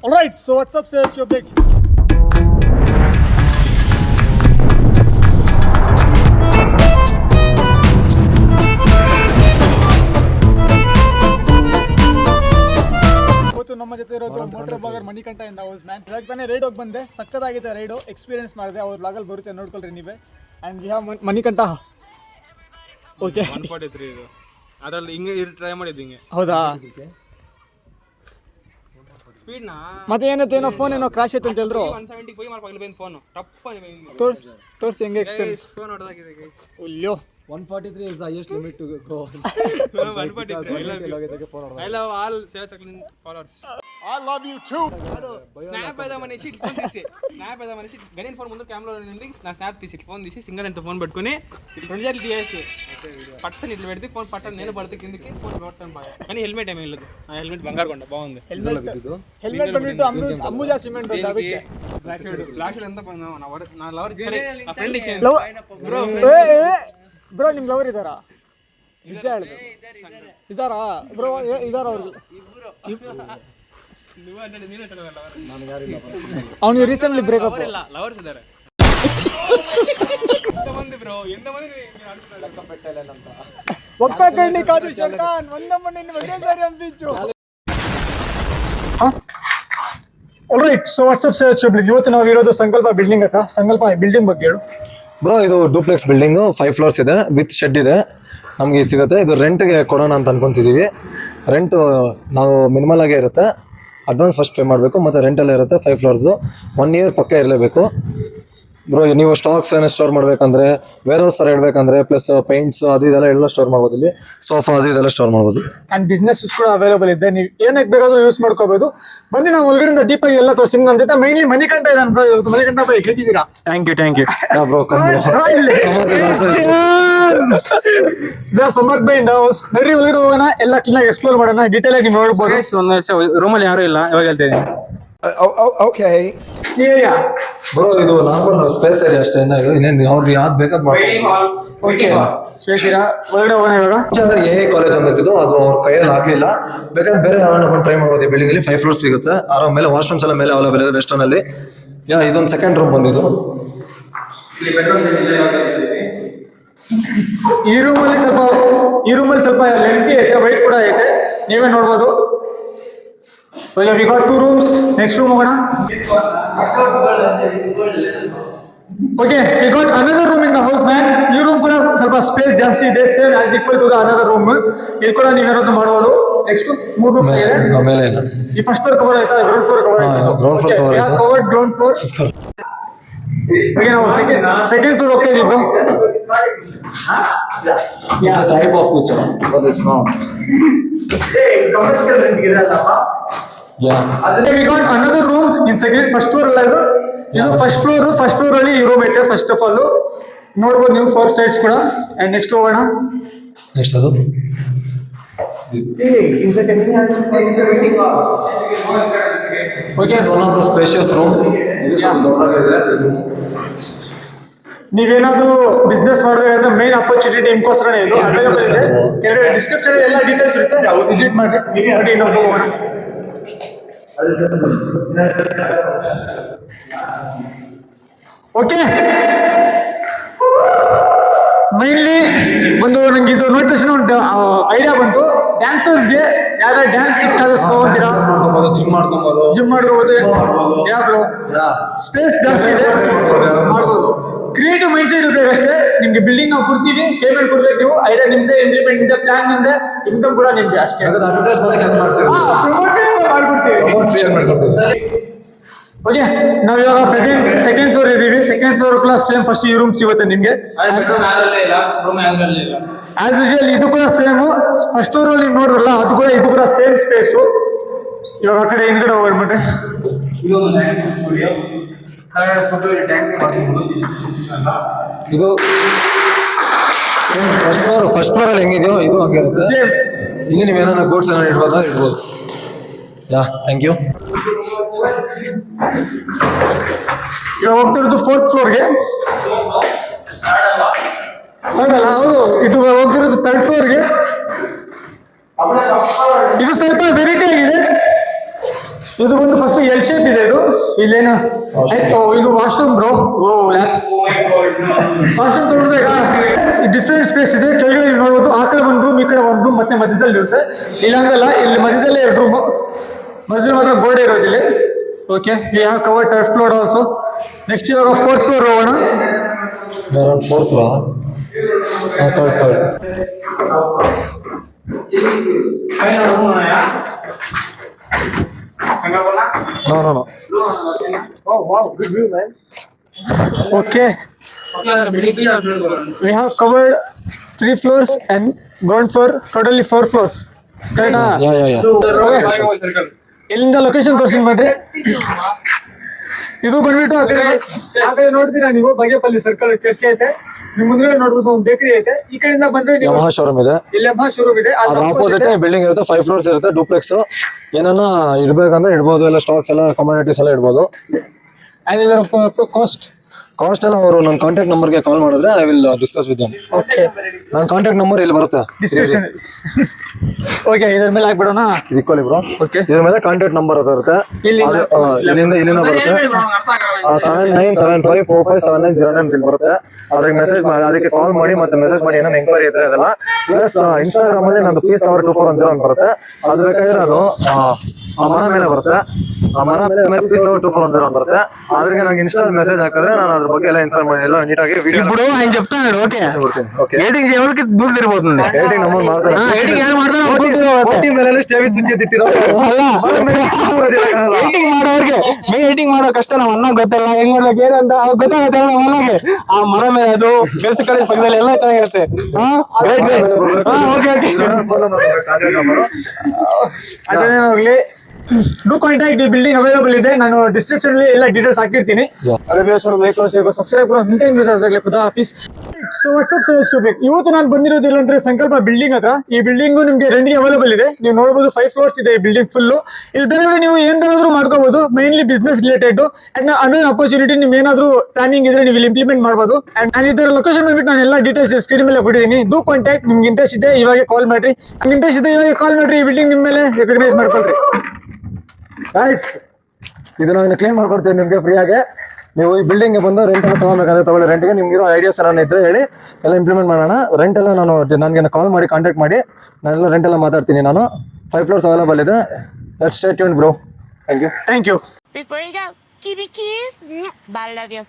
Alright, so what's up, sir? It's your big. ಇವತ್ತು ನಮ್ಮ ಜೊತೆ ಇರೋದು ಮೋಟರ್ ಬ್ಲಾಗರ್ ಮಣಿಕಂಠ ಇಂದ ಹೌಸ್ ಮ್ಯಾನ್. ಇವಾಗ ತಾನೇ ರೈಡ್ ಹೋಗಿ ಬಂದೆ, ಸಕ್ಕತ್ತಾಗಿದೆ ರೈಡು, ಎಕ್ಸ್ಪೀರಿಯನ್ಸ್ ಮಾಡಿದೆ. ಅವ್ರ ಬ್ಲಾಗಲ್ಲಿ ಬರುತ್ತೆ, ನೋಡ್ಕೊಳ್ರಿ ನೀವೇ. And we have Manikantha. Okay 143 ಇದು ಅದರಲ್ಲಿ ಹಿಂಗೆ ಟ್ರೈ ಮಾಡಿದ್ದು ಹಿಂಗೆ. ಹೌದಾ? ಸ್ಪೀಡ್ ನಾ ಮತ್ತೆ ಏನೋ ಫೋನ್ ಏನೋ ಕ್ರಾಶ್ ಆಯ್ತು ಅಂತ ಹೇಳಿದ್ರು. 170 ಪೈ ಮಾಡ್ಕೊಂಡು ಬಂದು ಫೋನ್ ಟಪ್ಪ ತೋರಿಸಿ ಹೆಂಗೆ ಎಕ್ಸ್ಪೀರಿಯನ್ಸ್. Phone ಹೊಡೆದಾಗಿದೆ guys. ಅಯ್ಯೋ 143 is the highest limit to go. 143. I love all 7 second followers. I love you too. Snap అయిదా మనిషి ఫోన్ తీసి గణేన్ ఫోన్ ముందు కెమెరా ఉంది. నా స్నాప్ తీసి ఫోన్ తీసి సింగల్ ఎంత ఫోన్ పెట్టుకొని ఇట్లా 2 సార్లు తీసేసి పట్టని ఇట్లా పెడితే ఫోన్ పట్టని నేను పడితే కిందకి ఫోన్ పెడతాను బాగా. కానీ హెల్మెట్ ఏమీ లేదు. ఆ హెల్మెట్ బంగారు కొండ బాగుంది. హెల్మెట్ ಬಂದ್ಬಿಟ್ಟು ಅಂಬುಜಾ ಸಿಮೆಂಟ್ ಅಂತ ಅದಕ್ಕೆ బ్లాక్ షీట్ ఎంత నా లవర్ సరే నా ఫ్రెండ్ ఇచ్చాను ಬ್ರೋ ನಿಮ್ ಲವರ್ ಇದಾರಾ? ನಿಜ ಹೇಳಿದ್ರು ಇದಾರಾ ಬ್ರೋ? ಇದಾರ ಅವ್ರಿಗೆ? ಅವನಿಗೆ ರೀಸೆಂಟ್ಲಿ ಬ್ರೇಕಪ್ ಇಲ್ಲ, ಲವರ್ಸ್ ಇದ್ದಾರೆ. ಎಂತమంది ಬ್ರೋ, ಎಂತమంది ಒಕ್ಕಂಡಿ ಕಾದು ಶರ್ಕಾನ್ ಒಂದಮ್ಮನ ಇನ್ನು ಒಳ್ಳೆದಾರಿ ಅಂಬಿಚ್ಚು. Alright, so WhatsApp sales public. ಇವತ್ತು ನಾವು ಇರೋದು ಸಂಕಲ್ಪ ಬಿಲ್ಡಿಂಗ್ ಹತ್ರ. ಸಂಕಲ್ಪ ಬಿಲ್ಡಿಂಗ್ ಬಗ್ಗೆ ಹೇಳು ಬ್ರೋ. ಇದು ಡೂಪ್ಲೆಕ್ಸ್ ಬಿಲ್ಡಿಂಗು, 5 floors ಇದೆ, ವಿತ್ ಶೆಡ್ ಇದೆ. ನಮಗೆ ಸಿಗುತ್ತೆ. ಇದು ರೆಂಟ್ಗೆ ಕೊಡೋಣ ಅಂತ ಅನ್ಕೊಂತಿದ್ದೀವಿ. ರೆಂಟು ನಾವು ಮಿನಿಮಲ್ ಆಗೇ ಇರುತ್ತೆ. ಅಡ್ವಾನ್ಸ್ ಫಸ್ಟ್ ಪೇ ಮಾಡಬೇಕು, ಮತ್ತು ರೆಂಟೆಲ್ಲ ಇರುತ್ತೆ. 5 floors 1 year ಪಕ್ಕ ಇರಲೇಬೇಕು ಬ್ರೋ. ನೀವು ಸ್ಟಾಕ್ಸ್ ಏನೋ ಸ್ಟೋರ್ ಮಾಡಬೇಕಂದ್ರೆ, ವೇರ್ ಹೌಸ್ ಥರ ಇಡಬೇಕಂದ್ರೆ, ಪ್ಲಸ್ ಪೇಂಟ್ಸ್ ಅದು ಇದೆಲ್ಲ ಎಲ್ಲ ಸ್ಟೋರ್ ಮಾಡ್ಬೋದು. ಇಲ್ಲಿ ಸೋಫಾ ಅದು ಇದೆಲ್ಲ ಸ್ಟೋರ್ ಮಾಡ್ಬೋದು. ಆ್ಯಂಡ್ ಬಿಸ್ನೆಸ್ ಕೂಡ ಅವೈಲೇಬಲ್ ಇದೆ. ನೀವು ಏನಕ್ಕೆ ಬೇಕಾದರೂ ಯೂಸ್ ಮಾಡ್ಕೋಬೋದು. ಬನ್ನಿ ನಾವು ಒಳಗಡೆಯಿಂದ ಡೀಪಾಗಿ ಎಲ್ಲ ತೋರಿಸಿ. ನನ್ನ ಜೊತೆ ಮೈನ್ಲಿ ಮಣಿಕಂಠ ಇದ್ದಾನೆ ಬ್ರೋ. ಇವತ್ತು ಮಣಿಕಂಠ ಬೈ ಹೇಗಿದ್ದೀರಾ? Thank you bro. ಸಮರ್ಥ ಬೈ ಇಂದ ಹೌಸ್. ನಡ್ರಿ ಒಳಗಡೆ ಹೋಗೋಣ, ಎಲ್ಲ ಕ್ಲೀನಾಗಿ ಎಕ್ಸ್ಪ್ಲೋರ್ ಮಾಡೋಣ. ಡೀಟೇಲ್ ಆಗಿ ನೀವು ನೋಡ್ಬೋದು. ಒಂದು ರೂಮಲ್ಲಿ ಯಾರು ಇಲ್ಲ, ಇವಾಗ ಹೇಳ್ತಾ ಇದ್ದೀನಿ. ಬ್ರೋ ಇದು ನಾರ್ಮಲ್ ಸ್ಪೇಸ್ ಇದೆ ಅಷ್ಟೇ. ಇನ್ನೇನು ಅವ್ರಿಗೆ ಯಾವ್ದು ಬೇಕಾದ್ ಓಕೆ ಸ್ಪೇಸ್ ಇರಾ. ಒಳಗಡೆ ಹೋಗೋಣ ಇವಾಗ. ಅಂದ್ರೆ ಕಾಲೇಜ್ ಅಂತಿದ್ದು ಅದು ಅವ್ರ ಕೈಯಲ್ಲಿ ಆಗ್ಲಿಲ್ಲ. ಬೇಕಾದ್ರೆ ಬೇರೆ ಯಾರು ಟ್ರೈ ಮಾಡ್ಬೋದು. ಬಿಲ್ಡಿಂಗ್ ಅಲ್ಲಿ 5 floors ಸಿಗುತ್ತೆ. ಆರಾಮ ಮೇಲೆ ವಾಶ್ರೂಮ್ಸ್ ಎಲ್ಲ ಮೇಲೆ ಅವೈಲೇಬಲ್ ಇದೆ ವೆಸ್ಟರ್ನ್ ಅಲ್ಲಿ. ಇದೊಂದು ಸೆಕೆಂಡ್ ರೂಮ್ ಬಂದಿದ್ದು. ಈ ರೂಮಲ್ಲಿ ಸ್ವಲ್ಪ ಲೆಂತಿ ಐತೆ, ವೈಟ್ ಕೂಡ ಐತೆ, ನೀವೇ ನೋಡ್ಬೋದು. We got 2 rooms. Next room ಹೋಗೋಣ. Okay, we got another room in the house man. ಈ ರೂಮ್ ಕೂಡ ಸ್ವಲ್ಪ ಸ್ಪೇಸ್ ಜಾಸ್ತಿ ಇದೆ, same as equal to the another room. ಇಲ್ಲಿ ಕೂಡ ನೀವೇನಾದ್ರು ಮಾಡ್ಬೋದು. ನೆಕ್ಸ್ಟ್ 3 rooms ಇದೆ. ಮೇಲೆ ಈ ಫಸ್ಟ್ ಫ್ಲೋರ್ ಕವರ್ ಆಯ್ತಾ? ಗ್ರೌಂಡ್ ಫ್ಲೋರ್ ಕವರ್ ಆಯ್ತಾ? ಗ್ರೌಂಡ್ ಫ್ಲೋರ್ ಕವರ್ ಆಯ್ತು. Covered ground floor. ಈಗ ನಾವು ಸೆಕೆಂಡ್ ಫ್ಲೋರ್ ಹೋಗ್ತಾ ಇದೀವಿ. It's a type of kitchen, but it's not. Commercial rent ಇದೆ ಅಲ್ಲಪ್ಪ. We got another room in first floor ಅಲ್ಲ ಇದು. ಫಸ್ಟ್ ಫ್ಲೋರ್ ಅಲ್ಲಿ ಈ ರೂಮ್ ಐತೆ. ಫಸ್ಟ್ ಆಫ್ ಆಲ್ ನೋಡ್ಬೋದು ನೀವು 4 sides ಕೂಡ. ಅಂಡ್ ನೆಕ್ಸ್ಟ್ ಹೋಗೋಣ. ನೆಕ್ಸ್ಟ್ ಅದು okay, one of the spacious room. ಇದು ಸ್ವಲ್ಪ ದೊಡ್ಡದಾಗಿದೆ ರೂಮ್. ನೀವೇನಾದ್ರೂ ಬಿಸ್ನೆಸ್ ಮಾಡಬೇಕಾದ್ರೆ ಮೇನ್ ಅಪರ್ಚುನಿಟಿ ನಿಮ್ಗೋಸ್ಕರನೇ ಇದು ಅವೈಲೇಬಲ್ ಇದೆ. ಕೆಳಗಡೆ ಡಿಸ್ಕ್ರಿಪ್ಷನ್ ಎಲ್ಲ ಡೀಟೇಲ್ಸ್ ಇರುತ್ತೆ, ವಿಸಿಟ್ ಮಾಡಿ. ನೋಡಿ ಇನ್ನೊಂದು ಹೋಗೋಣ. ಓಕೆ, ಮೈನ್ಲಿ ನಂಗೆ ಇದು ನೋಡಿದ ತಕ್ಷಣ ಒಂದು ಐಡಿಯಾ ಬಂತು. ಡ್ಯಾನ್ಸರ್ಸ್ಗೆ ಯಾರ ಡ್ಯಾನ್ಸ್ ಕ್ಲಾಸಸ್ ತಗೋತೀರಾ? ಜಿಮ್ ಮಾಡ್ಕೊಬೋದು. ಯಾ ಬ್ರೋ, ಸ್ಪೇಸ್ ಜಾಸ್ತಿ ಇದೆ, ಮಾಡ್ಬೋದು. ಕ್ರಿಯೇಟಿವ್ ಮೈಂಡ್ ಸೆಟ್ ಇರ್ಬೇಕು ಅಷ್ಟೇ. ನಿಮ್ಗೆ ಬಿಲ್ಡಿಂಗ್ ನಾವು ಕೊಡ್ತೀವಿ, ಪೇಮೆಂಟ್ ಕೊಡ್ಬೇಕು ನೀವು. ಐಡಿಯಾ ನಿಮ್ದೆ, ಇಂಪ್ಲಿಮೆಂಟ್ ನಿಮ್ದೆ, ಪ್ಲಾನ್ ನಿಮ್ದೆ, ಇನ್ಕಮ್ ಕೂಡ ನಿಮ್ದೆ ಅಷ್ಟೇ. ಅಡ್ವರ್ಟೈಸ್ ಮಾಡಕ್ಕೆ ಮಾಡ್ತೀವಿ, ಮಾಡ್ಕೊಡ್ತೀವಿ. ಓಕೆ, ನಾವು ಇವಾಗ ಪ್ರೆಸೆಂಟ್ ಸೆಕೆಂಡ್ ಫ್ಲೋರ್ ಇದೀವಿ. Second floor plus same first ಈ ರೂಮ್ ಸಿಗುತ್ತೆ ನಿಮ್ಗೆ. ಆಸ್ ಯೂಶುವಲ್ ಇದು ಕೂಡ ಸೇಮ್. ಫಸ್ಟ್ ಫ್ಲೋರ್ ಅಲ್ಲಿ ನೋಡಿದ್ರಲ್ಲ, ಇದು ಕೂಡ ಸೇಮ್ ಸ್ಪೇಸು. ಇವಾಗ ಆ ಕಡೆ ಹಿಂದ್ಗಡೆ ಹೋಗ್ಬಿಟ್ರೆ ಇದು ಫಸ್ಟ್ ಫ್ಲೋರ್ ಅಲ್ಲಿ ಹೆಂಗಿದೆಯೋ ಇದು ಹಂಗೆ ಇರುತ್ತೆ ಸೇಮ್. ಇಲ್ಲಿ ನೀವೇನ ಗೋಡ್ಸ್ ಏನಾದ್ರು ಇಡ್ಬೋದು. ಯಾ, ಥ್ಯಾಂಕ್ ಯು. ಇವಾಗ ಹೋಗ್ತಿರೋದು 4th ಫ್ಲೋರ್ಗೆ. ಹೌದಲ್ಲ? ಹೌದು, ಇದು ಹೋಗ್ತಿರೋದು 3rd ಫ್ಲೋರ್ಗೆ. ಇದು ಸ್ವಲ್ಪ ವೆರೈಟಿ ಆಗಿದೆ. ಇದು ಬಂದು ಫಸ್ಟ್ ಎಲ್ ಶೇಪ್ ಇದೆ. ಇದು ಇಲ್ಲೇನು ಇದು ವಾಶ್ರೂಮ್ ಬ್ರೋ. ಓ ಲ್ಯಾಬ್ಸ್ ವಾಶ್ರೂಮ್ ತೋರಿಸ್ಬೇಕಾ? ಡಿಫ್ರೆಂಟ್ ಸ್ಪೇಸ್ ಇದೆ. ಕೆಳಗಡೆ ನೀವು ನೋಡ್ಬೋದು, ಆ ಕಡೆ ಒಂದು ರೂಮ್, ಈ ಕಡೆ ಒಂದು ರೂಮ್, ಮತ್ತೆ ಮಧ್ಯದಲ್ಲಿ ಇರುತ್ತೆ. ಇಲ್ಲ ಹಂಗಲ್ಲ, ಇಲ್ಲಿ ಮಧ್ಯದಲ್ಲೇ 2 ರೂಮು, ಮಧ್ಯದಲ್ಲಿ ಮಾತ್ರ ಗೋಡೆ ಇರೋದಿಲ್ಲ. Okay, we have covered third floor also. Next ಇವಾಗ 4th ಫ್ಲೋರ್ ಹೋಗೋಣ. Around 4th third. No. Oh wow, good view, man. Okay, we have covered 3 floors and ground floor, totally 4 floors. Correct? Yeah. ಇಲ್ಲಿಂದ location ತೋರಿಸಿ ಮಾಡ್ರಿ. ಇದು ಬಂದ್ಬಿಟ್ಟು ಆ ಕಡೆ ನೋಡ್ತೀರಾ ನೀವು, ಬಗೆಪಲ್ಲಿ ಸರ್ಕಲ್ ಚರ್ಚ್ ಐತೆ. ನಿಮ್ ಮುಂದ್ಗಡೆ ನೋಡ್ಬೋದು ಒಂದು ಬೇಕರಿ ಐತೆ. ಈ ಕಡೆಯಿಂದ ಬಂದ್ರೆ ನೀವು ಯಮಹಾ ಶೋರೂಮ್ ಇದೆ. ಇಲ್ಲಿ ಯಮಹಾ ಶೋರೂಮ್ ಇದೆ. ಅದ್ರ ಆಪೋಸಿಟ್ ಬಿಲ್ಡಿಂಗ್ ಇರುತ್ತೆ. 5 ಫ್ಲೋರ್ಸ್ ಇರುತ್ತೆ, ಡೂಪ್ಲೆಕ್ಸ್. ಏನನ್ನ ಇಡ್ಬೇಕಂದ್ರೆ ಇಡ್ಬೋದು, ಎಲ್ಲ ಸ್ಟಾಕ್ಸ್ ಎಲ್ಲ ಕಮ್ಯುನಿಟೀಸ್ ಎಲ್ಲ ಇಡ್ಬೋದು. ಕಾಸ್ಟ್ ಎಲ್ಲ ಅವರು ನನ್ನ ಕಾಂಟ್ಯಾಕ್ಟ್ ನಂಬರ್ಗೆ ಕಾಲ್ ಮಾಡಿದ್ರೆ I will discuss with them. Okay, ನನ್ನ ಕಾಂಟ್ಯಾಕ್ಟ್ ನಂಬರ್ ಇಲ್ಲಿ ಬರುತ್ತೆ ಡಿಸ್ಕ್ರಿಪ್ಷನ್. ಓಕೆ, ಇದ್ರ ಮೇಲೆ ಹಾಕ್ಬಿಡೋಣ. ಇದಿಕ್ವಲಿ ಬ್ರೋ. ಓಕೆ, ಇದ್ರ ಮೇಲೆ ಕಾಂಟ್ಯಾಕ್ಟ್ ನಂಬರ್ ಇರುತ್ತೆ. ಇಲ್ಲಿಂದ ಬರುತ್ತೆ 7975457909 ಅಂತ ಬರುತ್ತೆ. ಅದಕ್ಕೆ ಮೆಸೇಜ್ ಮಾಡಿ, ಅದಕ್ಕೆ ಕಾಲ್ ಮಾಡಿ, ಮತ್ತೆ ಮೆಸೇಜ್ ಮಾಡಿ ಏನೇನು ಎಂಕ್ವೈರಿ ಇದ್ರೆ ಅದೆಲ್ಲ. ಪ್ಲಸ್ ಇನ್ಸ್ಟಾಗ್ರಾಮ್ ಅಲ್ಲಿ ನಂದು ಪೀಸ್ ಟವರ್ 2410 ಅಂತ ಬರುತ್ತೆ. ಅದು ಬೇಕಾದ್ರೆ ಅದು ಆ ಮರ ಮೇಲೆ ಬರುತ್ತೆ. ಆ ಮರ ಮೇಲೆ ಪೀಸ್ ಟವರ್ 2410 ಅಂತ ಬರುತ್ತೆ. ಅದ್ರಿಗೆ ನಂಗೆ ಇನ್ಸ್ಟಾ ಮೆಸೇಜ್ ಹಾಕಿದ್ರೆ ನಾನು ಅದ್ರ ಬಗ್ಗೆ ಎಲ್ಲ ಇನ್ಫಾರ್ಮ್ ಮಾಡಿ ಎಲ್ಲ ನೀಟಾಗಿ ವಿಡಿಯೋ ఇప్పుడు ఆయన చెప్తాడు. ఓకే, ఓకే ఎడిటింగ్ ఎవరికి దూరం తిరిగిపోతుంది. ಎಡಿಟಿಂಗ್ ನಂಬರ್ ಮಾಡ್ತಾರೆ. ఎడిటింగ్ ಯಾರು ಮಾಡ್ತಾರೋ ಓಟಿ ಮೇಲೆ ಸ್ಟೇವಿಸ್ ಸುಚ್ಚಿ ತಿಟ್ಟಿರೋ ಎಡಿಟಿಂಗ್ ಮಾಡೋರಿಗೆ ಮೇ ಎಡಿಟಿಂಗ್ ಮಾಡೋ ಕಷ್ಟ ನಮ್ಮ ಅಣ್ಣ ಗೊತ್ತಲ್ಲ, ಹೆಂಗ್ ಮಾಡ್ಬೇಕು ಏನಂತ ಗೊತ್ತಾಗುತ್ತೆ ನಮ್ಮ ಅಣ್ಣಗೆ. ಆ ಮರ ಮೇಲೆ ಅದು ಕೆಲಸ ಕಡೆ ಪಕ್ಕದಲ್ಲಿ ಎಲ್ಲ ಚೆನ್ನಾಗಿರುತ್ತೆ. ಅದೇನೇ ಹೋಗ್ಲಿ, ಡೂ ಕಾಂಟ್ಯಾಕ್ಟ್. ಈ ಬಿಲ್ಡಿಂಗ್ ಅವೈಲೇಬಲ್ ಇದೆ. ನಾನು ಡಿಸ್ಕ್ರಿಪ್ಷನ್ ಅಲ್ಲಿ ಎಲ್ಲ ಡೀಟೇಲ್ಸ್ ಹಾಕಿರ್ತೀನಿ. Subscribe office. ಸೊ ವಾಟ್ಸ್ಆಪ್ ತೋರಿಸ್ಕೋಬೇಕು. ಇವತ್ತು ನಾನು ಬಂದಿರೋದಿಲ್ಲ ಅಂದ್ರೆ ಸಂಕಲ್ಪ ಬಿಲ್ಡಿಂಗ್ ಹತ್ರ. ಈ ಬಿಲ್ಡಿಂಗು ನಿಮಗೆ ರೆಂಟ್ಗೆ ಅವೈಲೇಬಲ್ ಇದೆ. ನೀವು ನೋಡಬಹುದು 5 ಫ್ಲೋರ್ಸ್ ಇದೆ ಈ ಬಿಲ್ಡಿಂಗ್ ಫುಲ್. ಇಲ್ಲಿ ಬೇಕಾದ್ರೆ ನೀವು ಏನ್ ಬೇಕಾದ್ರೂ ಮಾಡ್ಕೋಬಹುದು. Mainly business related and other opportunity ನಿಮ್ಗೆ ಏನಾದ್ರು ಪ್ಲಾನಿಂಗ್ ಇದ್ರೆ ನೀವು ಇಲ್ಲಿ ಇಂಪ್ಲಿಮೆಂಟ್ ಮಾಡಬಹುದು. ಅಂಡ್ ಇದರ ಲೊಕೇಶನ್ ಬಂದ್ಬಿಟ್ಟು ನಾನು ಎಲ್ಲ ಡೀಟೇಲ್ಸ್ ಸ್ಕ್ರೀನ್ ಮೇಲೆ ಕೊಟ್ಟಿದ್ದೀನಿ. Do contact. ನಿಮ್ಗೆ ಇಂಟ್ರೆಸ್ಟ್ ಇದೆ ಇವಾಗ ಕಾಲ್ ಮಾಡ್ರಿ. ನಿಮ್ಗೆ ಇಂಟ್ರೆಸ್ಟ್ ಇದೆ ಇವಾಗ ಕಾಲ್ ಮಾಡ್ರಿ. ಈ ಬಿಲ್ಡಿಂಗ್ ನಿಮ್ಮ ಮೇಲೆ ರೆಕಗ್ನೈಸ್ ಮಾಡ್ಕೊಳ್ರಿ. ಗೈಸ್, ಇದು ನಾನು ಕ್ಲೀನ್ ಮಾಡ್ಕೊಡ್ತೀನಿ ನಿಮಗೆ ಫ್ರೀಯಾಗಿ. ನೀವು ಈ ಬಿಲ್ಡಿಂಗ್ಗೆ ಬಂದು ರೆಂಟ್ ಎಲ್ಲ ತಗೋಬೇಕಾದ್ರೆ ತಗೊಳ್ಳಿ. ರೆಂಟ್ಗೆ ನಿಮ್ಗೆ ಇರೋ ಐಡಿಯಾಸ್ ಏನಾದ್ರು ಇದ್ರೆ ಹೇಳಿ, ಎಲ್ಲ ಇಂಪ್ಲಿಮೆಂಟ್ ಮಾಡೋಣ. ರೆಂಟ್ ಎಲ್ಲ ನನಗೆ ಕಾಲ್ ಮಾಡಿ ಕಾಂಟ್ಯಾಕ್ಟ್ ಮಾಡಿ, ನಾನೆಲ್ಲ ರೆಂಟ್ ಎಲ್ಲ ಮಾತಾಡ್ತೀನಿ. ನಾನು 5 ಫ್ಲೋರ್ಸ್ ಅವೈಲೇಬಲ್ ಇದೆ. Let's stay tuned bro. Thank you. Thank you. Before you go, keep it kiss. Bye, love you.